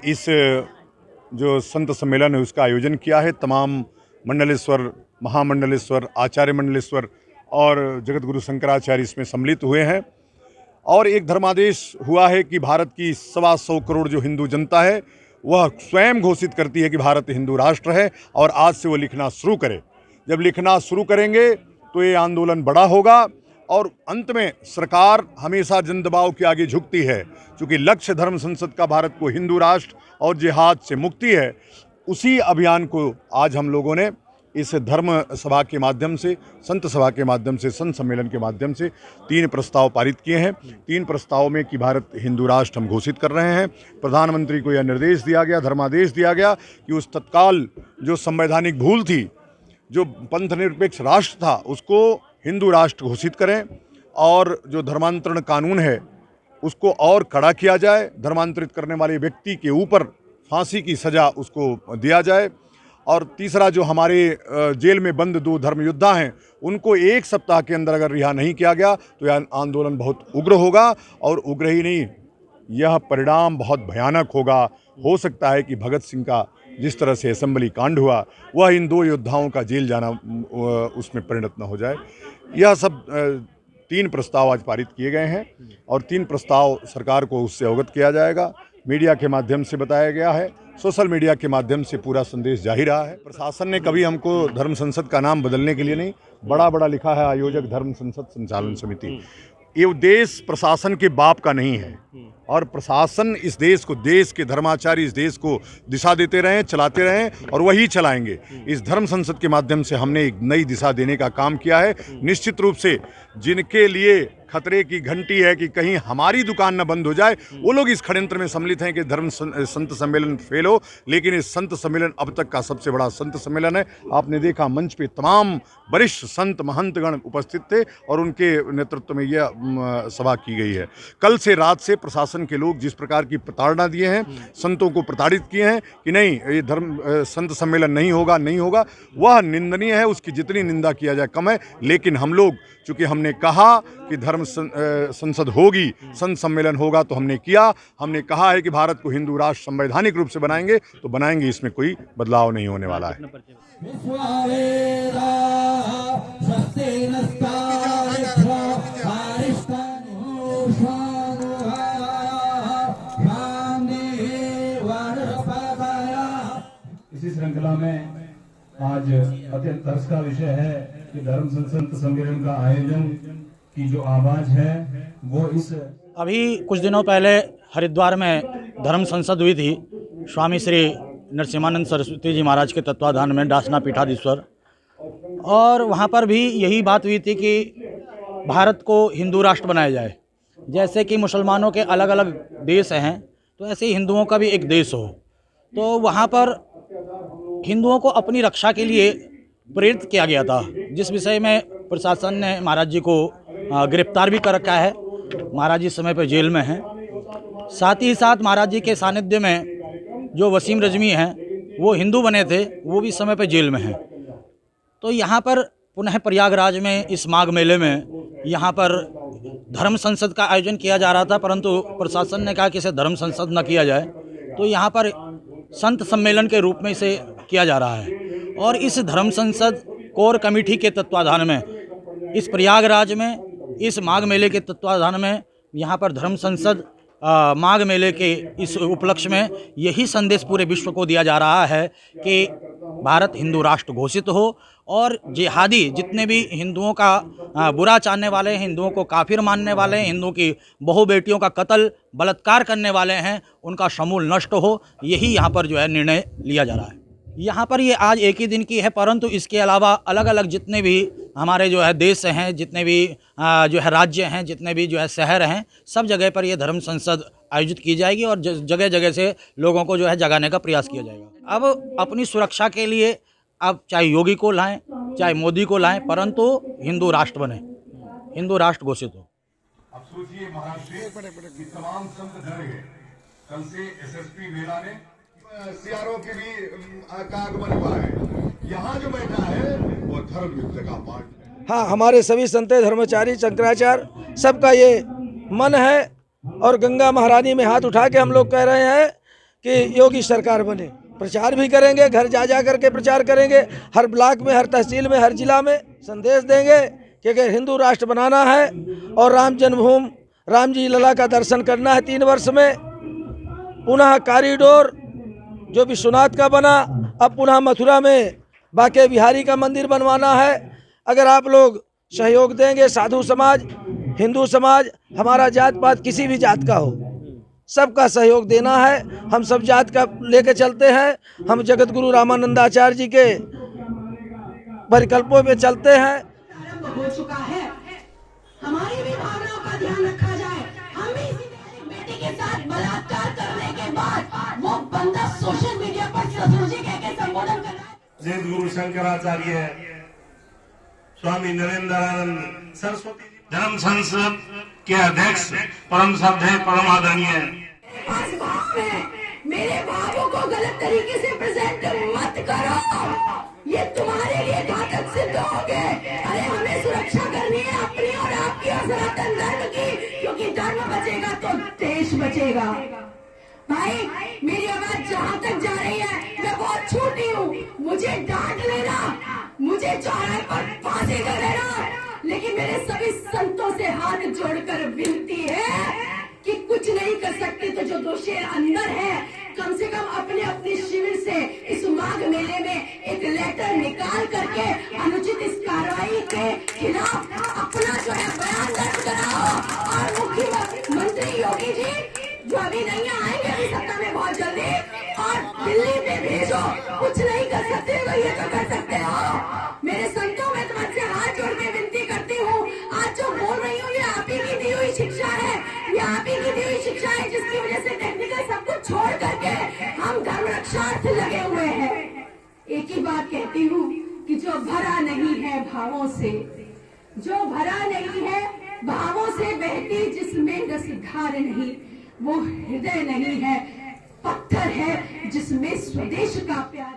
इस जो संत सम्मेलन है उसका आयोजन किया है। तमाम मंडलेश्वर, महामंडलेश्वर, आचार्य मंडलेश्वर और जगत गुरु शंकराचार्य इसमें सम्मिलित हुए हैं और एक धर्मादेश हुआ है कि भारत की 125 करोड़ जो हिंदू जनता है वह स्वयं घोषित करती है कि भारत हिंदू राष्ट्र है और आज से वो लिखना शुरू करे। जब लिखना शुरू करेंगे तो ये आंदोलन बड़ा होगा और अंत में सरकार हमेशा जनदबाव के आगे झुकती है। क्योंकि लक्ष्य धर्म संसद का भारत को हिंदू राष्ट्र और जिहाद से मुक्ति है। उसी अभियान को आज हम लोगों ने इस धर्म सभा के माध्यम से, संत सभा के माध्यम से, संत सम्मेलन के माध्यम से 3 प्रस्ताव पारित किए हैं। 3 प्रस्ताव में कि भारत हिंदू राष्ट्र हम घोषित कर रहे हैं। प्रधानमंत्री को यह निर्देश दिया गया, धर्मादेश दिया गया कि उस तत्काल जो संवैधानिक भूल थी, जो पंथ निरपेक्ष राष्ट्र था, उसको हिंदू राष्ट्र घोषित करें और जो धर्मांतरण कानून है उसको और कड़ा किया जाए। धर्मांतरित करने वाले व्यक्ति के ऊपर फांसी की सज़ा उसको दिया जाए। और तीसरा, जो हमारे जेल में बंद 2 धर्म योद्धा हैं उनको 1 सप्ताह के अंदर अगर रिहा नहीं किया गया तो यह आंदोलन बहुत उग्र होगा और उग्र ही नहीं, यह परिणाम बहुत भयानक होगा। हो सकता है कि भगत सिंह का जिस तरह से असेंबली कांड हुआ वह इन 2 योद्धाओं का जेल जाना उसमें परिणत न हो जाए। यह सब 3 प्रस्ताव आज पारित किए गए हैं और 3 प्रस्ताव सरकार को उससे अवगत किया जाएगा। मीडिया के माध्यम से बताया गया है, सोशल मीडिया के माध्यम से पूरा संदेश जा ही रहा है। प्रशासन ने कभी हमको धर्म संसद का नाम बदलने के लिए नहीं, बड़ा लिखा है आयोजक धर्म संसद संचालन समिति। ये देश प्रशासन के बाप का नहीं है और प्रशासन इस देश को, देश के धर्माचार्य इस देश को दिशा देते रहें, चलाते रहें और वही चलाएंगे। इस धर्म संसद के माध्यम से हमने एक नई दिशा देने का काम किया है। निश्चित रूप से जिनके लिए खतरे की घंटी है कि कहीं हमारी दुकान न बंद हो जाए, वो लोग इस षड्यंत्र में सम्मिलित हैं कि धर्म संत सम्मेलन फेल हो। लेकिन इस संत सम्मेलन अब तक का सबसे बड़ा संत सम्मेलन है। आपने देखा मंच पे तमाम वरिष्ठ संत महंतगण उपस्थित थे और उनके नेतृत्व में यह सभा की गई है। कल से रात से प्रशासन के लोग जिस प्रकार की प्रताड़ना दिए हैं, संतों को प्रताड़ित किए हैं कि नहीं ये धर्म संत सम्मेलन नहीं होगा, वह निंदनीय है। उसकी जितनी निंदा किया जाए कम है। लेकिन हम लोग, चूँकि हमने कहा कि धर्म संसद होगी, संत सम्मेलन होगा, तो हमने किया। हमने कहा है कि भारत को हिंदू राष्ट्र संवैधानिक रूप से बनाएंगे, तो बनाएंगे, इसमें कोई बदलाव नहीं होने वाला है। इसी श्रृंखला में आज अत्यंत हर्ष का विषय है कि धर्म संसद सम्मेलन का आयोजन की जो आवाज है वो इस अभी कुछ दिनों पहले हरिद्वार में धर्म संसद हुई थी। स्वामी श्री नरसिम्हानंद सरस्वती जी महाराज के तत्वाधान में डासना पीठाधीश्वर, और वहाँ पर भी यही बात हुई थी कि भारत को हिंदू राष्ट्र बनाया जाए। जैसे कि मुसलमानों के अलग अलग देश हैं तो ऐसे ही हिंदुओं का भी एक देश हो। तो वहाँ पर हिंदुओं को अपनी रक्षा के लिए प्रेरित किया गया था, जिस विषय में प्रशासन ने महाराज जी को गिरफ्तार भी कर रखा है। महाराज जी समय पर जेल में हैं। साथ ही साथ महाराज जी के सानिध्य में जो वसीम रजमी हैं वो हिंदू बने थे, वो भी समय पर जेल में हैं। तो यहाँ पर पुनः प्रयागराज में इस माघ मेले में यहाँ पर धर्म संसद का आयोजन किया जा रहा था, परंतु प्रशासन ने कहा कि इसे धर्म संसद न किया जाए, तो यहाँ पर संत सम्मेलन के रूप में इसे किया जा रहा है। और इस धर्म संसद कोर कमेटी के तत्वाधान में इस प्रयागराज में इस माघ मेले के तत्वाधान में यहाँ पर धर्म संसद माघ मेले के इस उपलक्ष्य में यही संदेश पूरे विश्व को दिया जा रहा है कि भारत हिंदू राष्ट्र घोषित हो और जिहादी जितने भी हिंदुओं का बुरा चाहने वाले हैं, हिंदुओं को काफिर मानने वाले हैं, हिंदुओं की बहु बेटियों का कत्ल बलात्कार करने वाले हैं, उनका समूल नष्ट हो, यही यहाँ पर जो है निर्णय लिया जा रहा है। यहाँ पर ये आज एक ही दिन की है, परंतु इसके अलावा अलग अलग जितने भी हमारे जो है देश हैं, जितने भी जो है राज्य हैं, जितने भी जो है शहर हैं, सब जगह पर ये धर्म संसद आयोजित की जाएगी और जगह जगह से लोगों को जो है जगाने का प्रयास किया जाएगा। अब अपनी सुरक्षा के लिए अब चाहे योगी को लाएं, चाहे मोदी को लाएं, परंतु हिंदू राष्ट्र बने, हिंदू राष्ट्र घोषित हो। अब सोचिए महाराष्ट्र की तमाम संत डर गए। कल से एसएसपी मेला ने सीआरओ के भी का आगमन हुआ है। यहाँ जो बैठा है वो धर्म युद्ध का पाठ है। हाँ, हमारे सभी संत धर्माचार्य शंकराचार्य सबका ये मन है और गंगा महारानी में हाथ उठा के हम लोग कह रहे हैं कि योगी सरकार बने। प्रचार भी करेंगे, घर जा जा करके प्रचार करेंगे, हर ब्लॉक में, हर तहसील में, हर जिला में संदेश देंगे कि अगर हिंदू राष्ट्र बनाना है और राम जन्मभूमि राम जी लला का दर्शन करना है 3 वर्ष में, पुनः कॉरिडोर जो विश्वनाथ का बना, अब पुनः मथुरा में बाके बिहारी का मंदिर बनवाना है। अगर आप लोग सहयोग देंगे, साधु समाज, हिंदू समाज, हमारा जात पात किसी भी जात का हो, सबका सहयोग देना है। हम सब जात का लेके चलते हैं, हम जगत गुरु रामानंदाचार्य जी के परिकल्पों में चलते हैं। प्रारंभ हो चुका है, हमारी भी भावनाओं का ध्यान रखा जाए। हम भी बेटी के साथ बलात्कार करने के बाद वो बंदा सोशल मीडिया पर ससुर जी कह के संबोधन कर रहा है। जगत गुरु शंकराचार्य स्वामी नरेंद्रानंद सरस्वती धर्म संसद के अध्यक्ष परम श्रद्धेय परम आदरणीय मेरे भावों को गलत तरीके से प्रेजेंट मत करो, ये तुम्हारे लिए घातक सिद्ध होंगे। अरे हमें सुरक्षा करनी है अपनी और आपकी और सनातन धर्म की, क्योंकि धर्म बचेगा तो देश बचेगा। भाई मेरी आवाज जहाँ तक जा रही है, मैं बहुत छोटी हूँ, मुझे डांट लेना, मुझे चौराहे पर फांसी कर देना, लेकिन मेरे सभी संतों से हाथ जोड़कर विनती है कि कुछ नहीं कर सकते तो जो दोषी अंदर है, कम से कम अपने अपने शिविर से इस माघ मेले में एक लेटर निकाल करके अनुचित इस कार्रवाई के खिलाफ अपना जो है बयान दर्ज कराओ। और मुख्यमंत्री योगी जी जो अभी नहीं आएंगे अभी सत्ता में बहुत जल्दी, और दिल्ली में भेजो। कुछ नहीं कर सकते तो ये तो कर सकते हो। मेरे संतों में तुमसे हाथ जोड़ के विनती करती हूँ, आज जो बोल रही हूँ ये आप ही की दी हुई शिक्षा है, ये आप ही की दी हुई शिक्षा है, जिसकी वजह से टेक्निकल सब कुछ छोड़ करके हम धर्म रक्षार्थ लगे हुए हैं। एक ही बात कहती हूँ कि जो भरा नहीं है भावों से, जो भरा नहीं है भावों से बहती जिसमें रसधार नहीं, वो हृदय नहीं है, पत्थर है जिसमें स्वदेश का प्यार